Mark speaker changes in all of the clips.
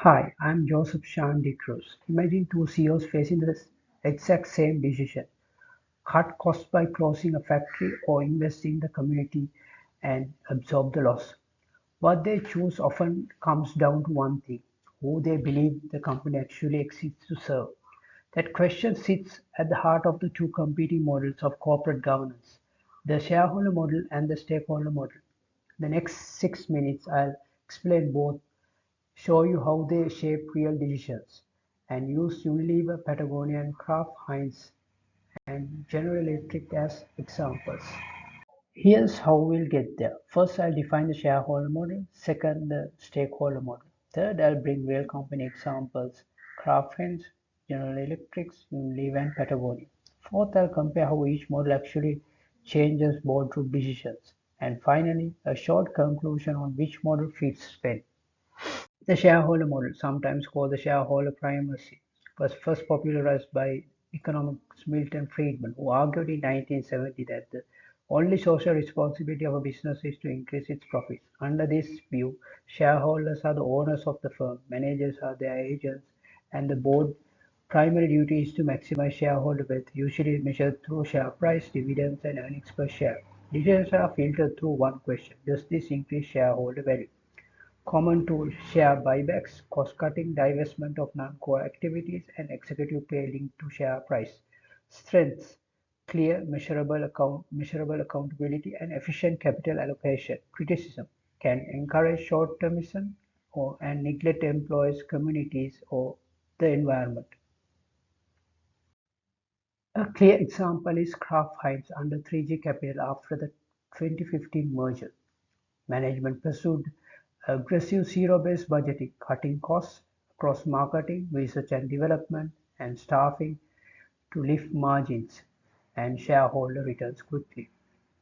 Speaker 1: Hi, I'm Joseph Sean Cruz. Imagine two CEOs facing the exact same decision: cut costs by closing a factory or invest in the community and absorb the loss. What they choose often comes down to one thing: who they believe the company actually exists to serve. That question sits at the heart of the two competing models of corporate governance: the shareholder model and the stakeholder model. The next 6 minutes, I'll explain both, show you how they shape real decisions, and use Unilever, Patagonia, and Kraft Heinz and General Electric as examples. Here's how we'll get there. First, I'll define the shareholder model. Second, the stakeholder model. Third, I'll bring real company examples: Kraft Heinz, General Electric, Unilever, and Patagonia. Fourth, I'll compare how each model actually changes boardroom decisions. And finally, a short conclusion on which model fits best. The shareholder model, sometimes called the shareholder primacy, was first popularized by economist Milton Friedman, who argued in 1970 that the only social responsibility of a business is to increase its profits. Under this view, shareholders are the owners of the firm, managers are their agents, and the board's primary duty is to maximize shareholder wealth, usually measured through share price, dividends, and earnings per share. Decisions are filtered through one question: does this increase shareholder value? Common tools: share buybacks, cost-cutting, divestment of non-core activities, and executive pay linked to share price. Strengths: clear, measurable accountability, and efficient capital allocation. Criticism: can encourage short-termism and neglect employees, communities, or the environment. A clear example is Kraft Heinz under 3G Capital after the 2015 merger. Management pursued aggressive zero-based budgeting, cutting costs across marketing, research and development, and staffing to lift margins and shareholder returns quickly.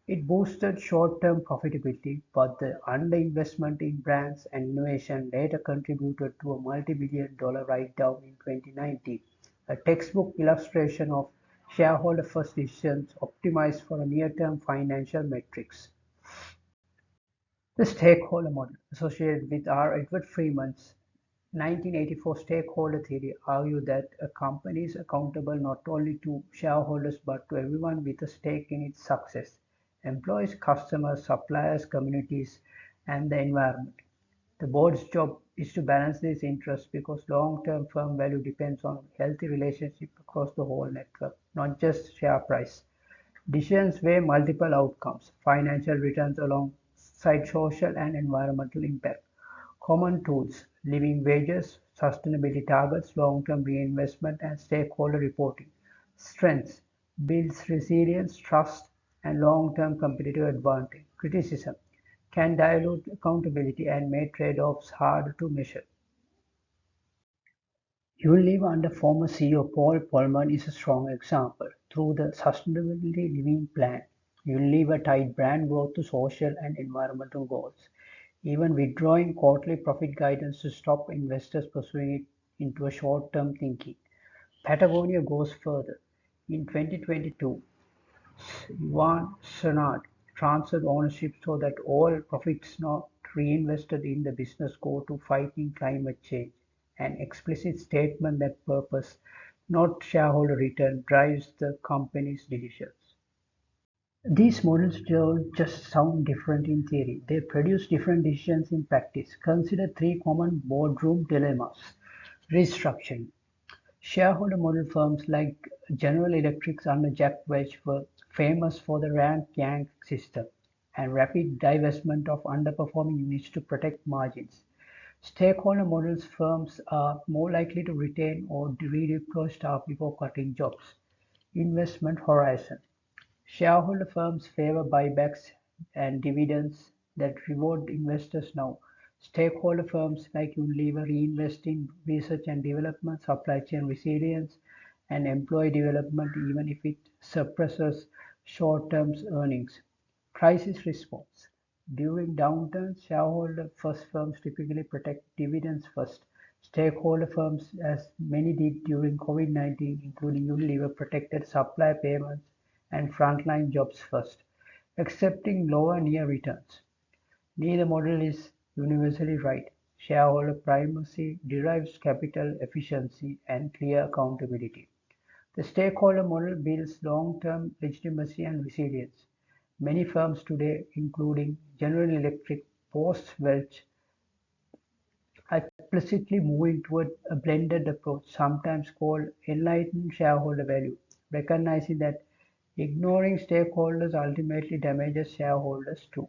Speaker 1: It boosted short-term profitability, but the underinvestment in brands and innovation later contributed to a multi-billion-dollar write-down in 2019, a textbook illustration of shareholder-first decisions optimized for near-term financial metrics. The stakeholder model, associated with R. Edward Freeman's 1984 stakeholder theory, argued that a company is accountable not only to shareholders but to everyone with a stake in its success: employees, customers, suppliers, communities, and the environment. The board's job is to balance these interests because long-term firm value depends on a healthy relationship across the whole network, not just share price. Decisions weigh multiple outcomes: financial returns alongside social and environmental impact. Common tools: living wages, sustainability targets, long-term reinvestment, and stakeholder reporting. Strengths: builds resilience, trust, and long-term competitive advantage. Criticism: can dilute accountability and make trade-offs harder to measure. Unilever under former CEO Paul Polman is a strong example. Through the Sustainability Living Plan, Unilever tied brand growth to social and environmental goals, even withdrawing quarterly profit guidance to stop investors pursuing it into a short-term thinking. Patagonia goes further. In 2022, Yuan Sonard transferred ownership so that all profits not reinvested in the business go to fighting climate change. An explicit statement that purpose, not shareholder return, drives the company's decisions. These models don't just sound different in theory, they produce different decisions in practice. Consider three common boardroom dilemmas. Restructuring. Shareholder model firms like General Electric under Jack Welch were famous for the rank-yank system and rapid divestment of underperforming units to protect margins. Stakeholder models firms are more likely to retain or redeploy staff before cutting jobs. Investment horizon. Shareholder firms favor buybacks and dividends that reward investors now. Stakeholder firms like Unilever reinvest in research and development, supply chain resilience, and employee development even if it suppresses short-term earnings. Crisis response. During downturns, shareholder first firms typically protect dividends first. Stakeholder firms, as many did during COVID-19, including Unilever, protected supply payments and frontline jobs first, accepting lower near returns. Neither model is universally right. shareholder primacy derives capital efficiency and clear accountability. The stakeholder model builds long-term legitimacy and resilience. Many firms today, including General Electric, post-Welch, are explicitly moving toward a blended approach, sometimes called enlightened shareholder value, recognizing that ignoring stakeholders ultimately damages shareholders too.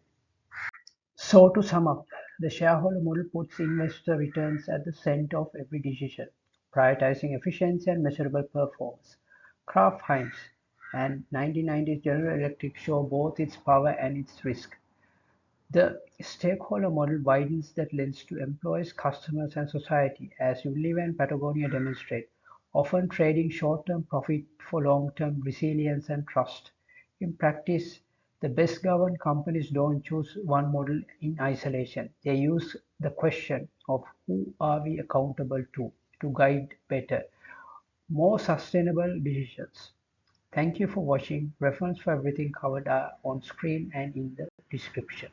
Speaker 1: So to sum up, the shareholder model puts investor returns at the center of every decision, prioritizing efficiency and measurable performance. Kraft Heinz and 1990s General Electric show both its power and its risk. The stakeholder model widens that lens to employees, customers, and society, as Unilever and Patagonia demonstrate, often trading short-term profit for long-term resilience and trust. In practice, the best-governed companies don't choose one model in isolation. They use the question of who are we accountable to guide better, more sustainable decisions. Thank you for watching. Reference for everything covered are on screen and in the description.